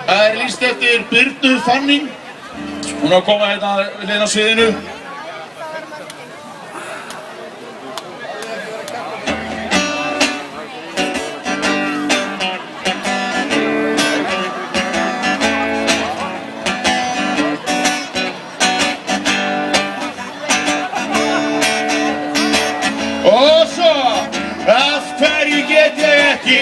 Það lýst eftir Birnu Fanning. Hún á að koma hérna hliðin á sviðinu. Og svo, af hverju get ég ekki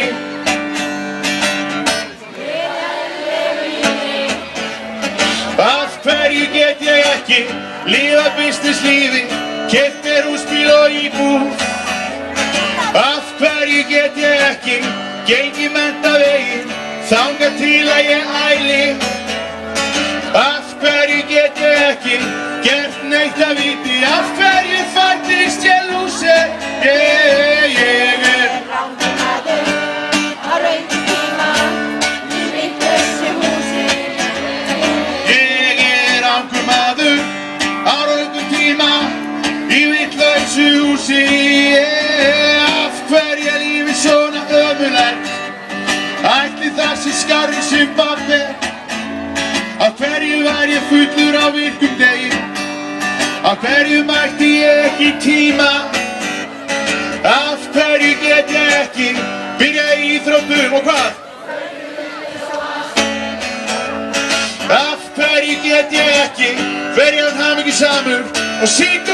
Af hverju get ég ekki lifa businesslífi, keypt mér húsbíl og íbúð? Af hverju get ég ekki gengið menntaveginn þangað til að ég æli? Af hverju get ég ekki gert neitt að viti? Af hverju fæddist ég lúser? Ég er rangur maður á röngum tíma í vitlausu húsi. Ég er rangur maður á röngum tíma í vitlausu húsi. Af hverju er lífið svona ömurlegt? Ætli það sé skárri Zimbabwe? Af hverju var ég fullur á virkum degi? Af hverju mætti ég ekki í tíma? Af hverju get ég ekki byrjað í íþróttum og hvað? Af hverju get ég ekki verið hamingjusamur og syngja